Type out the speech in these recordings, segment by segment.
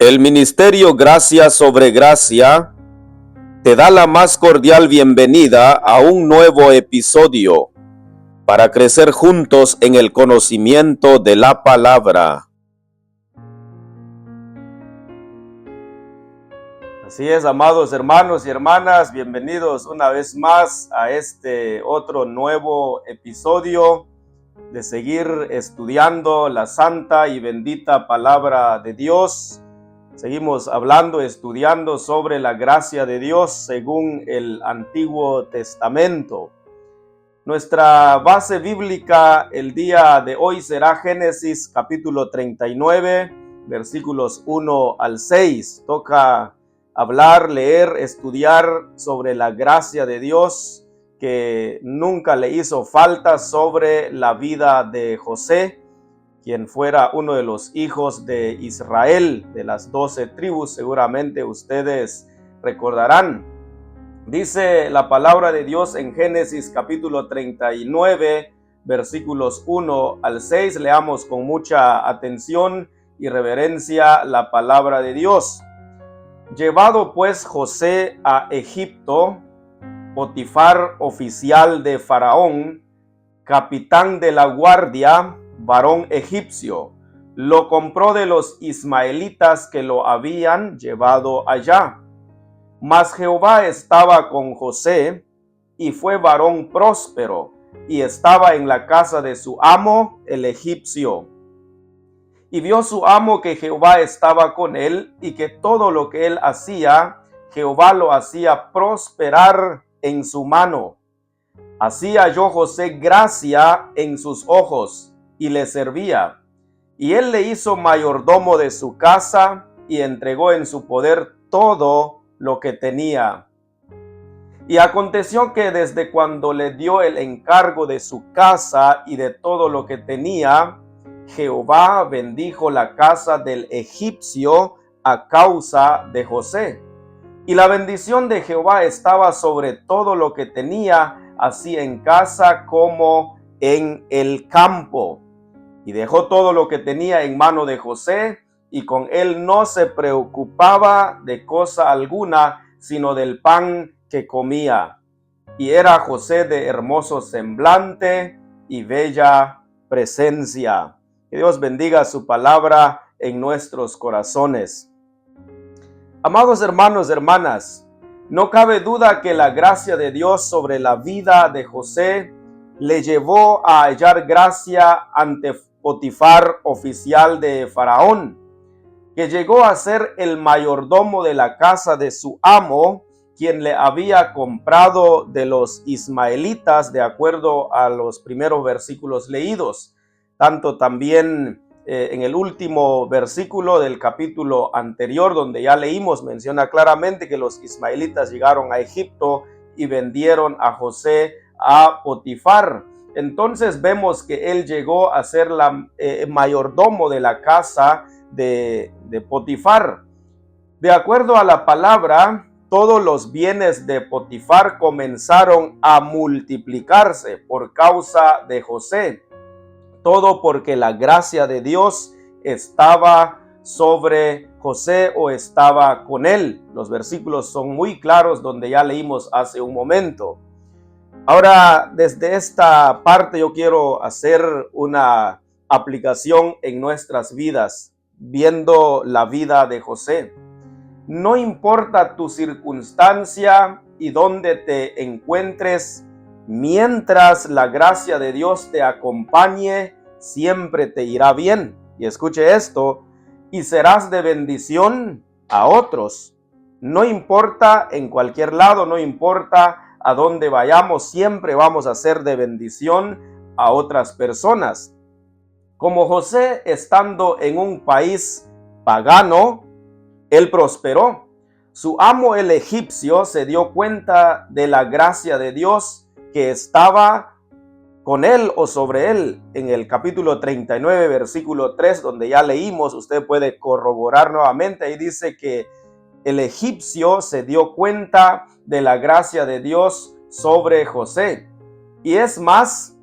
El Ministerio Gracia sobre Gracia te da la más cordial bienvenida a un nuevo episodio para crecer juntos en el conocimiento de la palabra. Así es, amados hermanos y hermanas, bienvenidos una vez más a este otro nuevo episodio de seguir estudiando la santa y bendita palabra de Dios. Seguimos hablando, estudiando sobre la gracia de Dios según el Antiguo Testamento. Nuestra base bíblica el día de hoy será Génesis capítulo 39, versículos 1 al 6. Toca hablar, leer, estudiar sobre la gracia de Dios que nunca le hizo falta sobre la vida de José, quien fuera uno de los hijos de Israel, de las 12 tribus, seguramente ustedes recordarán. Dice la palabra de Dios en Génesis capítulo 39, versículos 1 al 6. Leamos con mucha atención y reverencia la palabra de Dios. Llevado pues José a Egipto, Potifar, oficial de Faraón, capitán de la guardia, varón egipcio, lo compró de los ismaelitas que lo habían llevado allá. Mas Jehová estaba con José, y fue varón próspero, y estaba en la casa de su amo, el egipcio. Y vio su amo que Jehová estaba con él, y que todo lo que él hacía, Jehová lo hacía prosperar en su mano. Así halló José gracia en sus ojos, y le servía. Y él le hizo mayordomo de su casa, y entregó en su poder todo lo que tenía. Y aconteció que desde cuando le dio el encargo de su casa y de todo lo que tenía, Jehová bendijo la casa del egipcio a causa de José. Y la bendición de Jehová estaba sobre todo lo que tenía, así en casa como en el campo. Y dejó todo lo que tenía en mano de José, y con él no se preocupaba de cosa alguna, sino del pan que comía. Y era José de hermoso semblante y bella presencia. Que Dios bendiga su palabra en nuestros corazones. Amados hermanos y hermanas, no cabe duda que la gracia de Dios sobre la vida de José le llevó a hallar gracia ante Potifar, oficial de Faraón, que llegó a ser el mayordomo de la casa de su amo, quien le había comprado de los ismaelitas, de acuerdo a los primeros versículos leídos. Tanto también en el último versículo del capítulo anterior, donde ya leímos, menciona claramente que los ismaelitas llegaron a Egipto y vendieron a José a Potifar. Entonces vemos que él llegó a ser mayordomo de la casa de Potifar. De acuerdo a la palabra, todos los bienes de Potifar comenzaron a multiplicarse por causa de José. Todo porque la gracia de Dios estaba sobre José o estaba con él. Los versículos son muy claros donde ya leímos hace un momento. Ahora, desde esta parte yo quiero hacer una aplicación en nuestras vidas, viendo la vida de José. No importa tu circunstancia y dónde te encuentres, mientras la gracia de Dios te acompañe, siempre te irá bien. Y escuche esto, y serás de bendición a otros. No importa en cualquier lado, no importa a dónde vayamos, siempre vamos a ser de bendición a otras personas. Como José, estando en un país pagano, él prosperó. Su amo, el egipcio, se dio cuenta de la gracia de Dios que estaba con él o sobre él. En el capítulo 39, versículo 3, donde ya leímos, usted puede corroborar nuevamente, ahí dice que el egipcio se dio cuenta de la gracia de Dios sobre José. Y es más,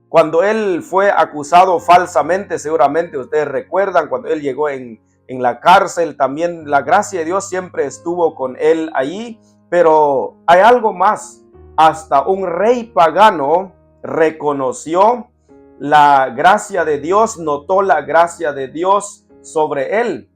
cuando él fue acusado falsamente, seguramente ustedes recuerdan, cuando él llegó en en la cárcel, también la gracia de Dios siempre estuvo con él allí. Pero hay algo más, hasta un rey pagano reconoció la gracia de Dios, notó la gracia de Dios sobre él.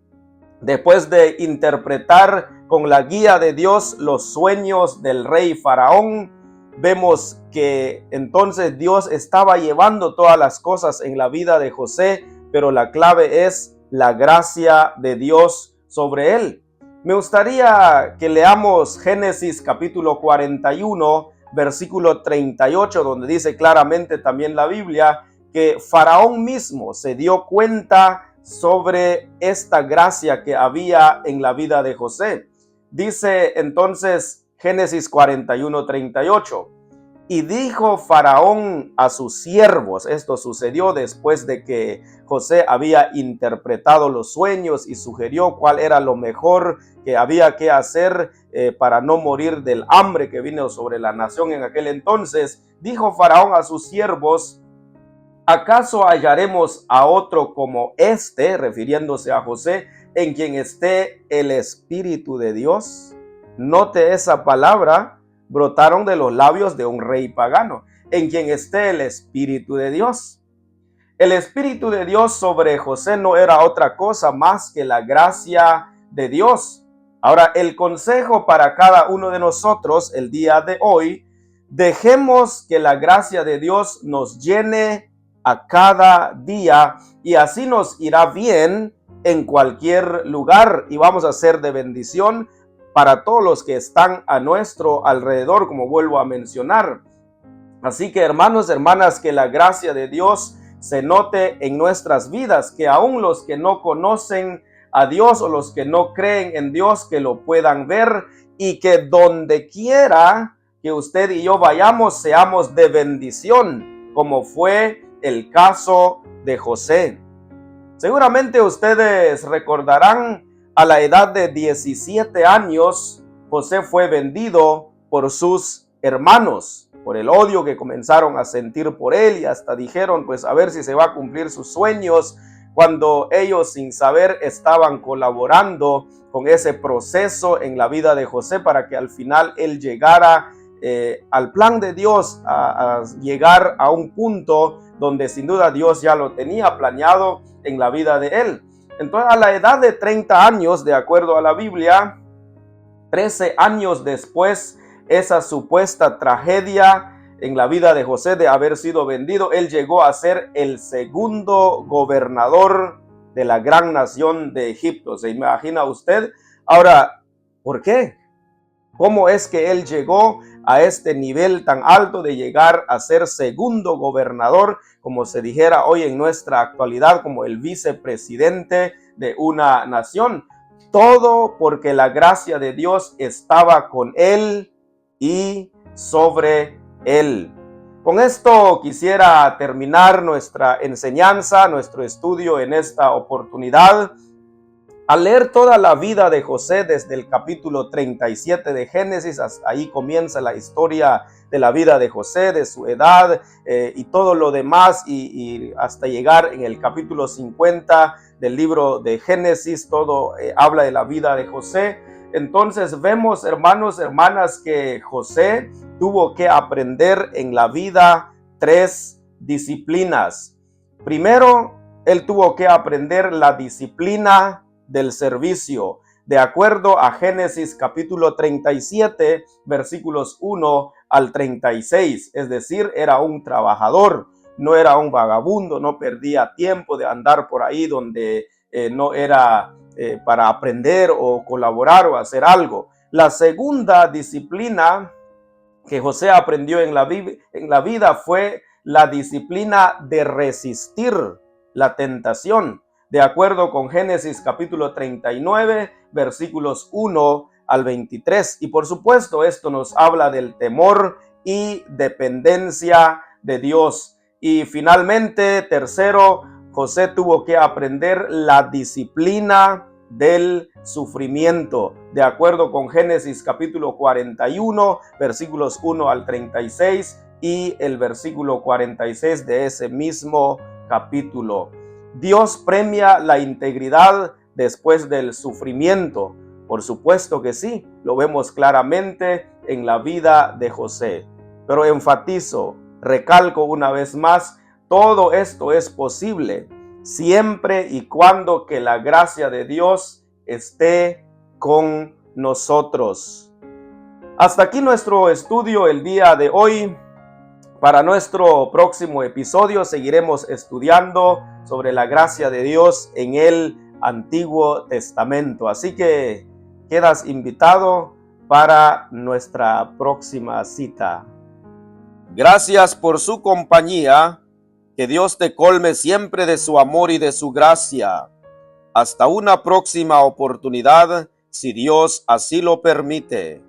Después de interpretar con la guía de Dios los sueños del rey Faraón, vemos que entonces Dios estaba llevando todas las cosas en la vida de José, pero la clave es la gracia de Dios sobre él. Me gustaría que leamos Génesis capítulo 41, versículo 38, donde dice claramente también la Biblia que Faraón mismo se dio cuenta sobre esta gracia que había en la vida de José. Dice entonces Génesis 41, 38. Y dijo Faraón a sus siervos, esto sucedió después de que José había interpretado los sueños y sugirió cuál era lo mejor que había que hacer para no morir del hambre que vino sobre la nación en aquel entonces. Dijo Faraón a sus siervos: ¿acaso hallaremos a otro como este, refiriéndose a José, en quien esté el Espíritu de Dios? Note esa palabra, brotaron de los labios de un rey pagano, en quien esté el Espíritu de Dios. El Espíritu de Dios sobre José no era otra cosa más que la gracia de Dios. Ahora, el consejo para cada uno de nosotros el día de hoy: dejemos que la gracia de Dios nos llene a cada día y así nos irá bien en cualquier lugar y vamos a ser de bendición para todos los que están a nuestro alrededor, como vuelvo a mencionar. Así que, hermanos, hermanas, que la gracia de Dios se note en nuestras vidas, que aún los que no conocen a Dios o los que no creen en Dios, que lo puedan ver, y que donde quiera que usted y yo vayamos, seamos de bendición, como fue el caso de José. Seguramente ustedes recordarán, a la edad de 17 años, José fue vendido por sus hermanos, por el odio que comenzaron a sentir por él, y hasta dijeron, pues a ver si se va a cumplir sus sueños, cuando ellos sin saber estaban colaborando con ese proceso en la vida de José para que al final él llegara al plan de Dios, a llegar a un punto donde sin duda Dios ya lo tenía planeado en la vida de él. Entonces, a la edad de 30 años, de acuerdo a la Biblia, 13 años después, esa supuesta tragedia en la vida de José de haber sido vendido, él llegó a ser el segundo gobernador de la gran nación de Egipto. ¿Se imagina usted? Ahora, ¿por qué? ¿Cómo es que él llegó a este nivel tan alto de llegar a ser segundo gobernador, como se dijera hoy en nuestra actualidad, como el vicepresidente de una nación? Todo porque la gracia de Dios estaba con él y sobre él. Con esto quisiera terminar nuestra enseñanza, nuestro estudio en esta oportunidad. Al leer toda la vida de José desde el capítulo 37 de Génesis, hasta ahí comienza la historia de la vida de José, de su edad y todo lo demás, y hasta llegar en el capítulo 50 del libro de Génesis, todo habla de la vida de José. Entonces vemos, hermanos, hermanas, que José tuvo que aprender en la vida 3 disciplinas. Primero, él tuvo que aprender la disciplina del servicio, de acuerdo a Génesis capítulo 37, versículos 1 al 36. Es decir, era un trabajador, no era un vagabundo, no perdía tiempo de andar por ahí donde no era para aprender o colaborar o hacer algo. La segunda disciplina que José aprendió en la vida fue la disciplina de resistir la tentación, de acuerdo con Génesis capítulo 39, versículos 1 al 23. Y por supuesto, esto nos habla del temor y dependencia de Dios. Y finalmente, tercero, José tuvo que aprender la disciplina del sufrimiento, de acuerdo con Génesis capítulo 41, versículos 1 al 36 y el versículo 46 de ese mismo capítulo. Dios premia la integridad después del sufrimiento. Por supuesto que sí, lo vemos claramente en la vida de José. Pero enfatizo, recalco una vez más, todo esto es posible siempre y cuando que la gracia de Dios esté con nosotros. Hasta aquí nuestro estudio el día de hoy. Para nuestro próximo episodio seguiremos estudiando sobre la gracia de Dios en el Antiguo Testamento. Así que quedas invitado para nuestra próxima cita. Gracias por su compañía. Que Dios te colme siempre de su amor y de su gracia. Hasta una próxima oportunidad, si Dios así lo permite.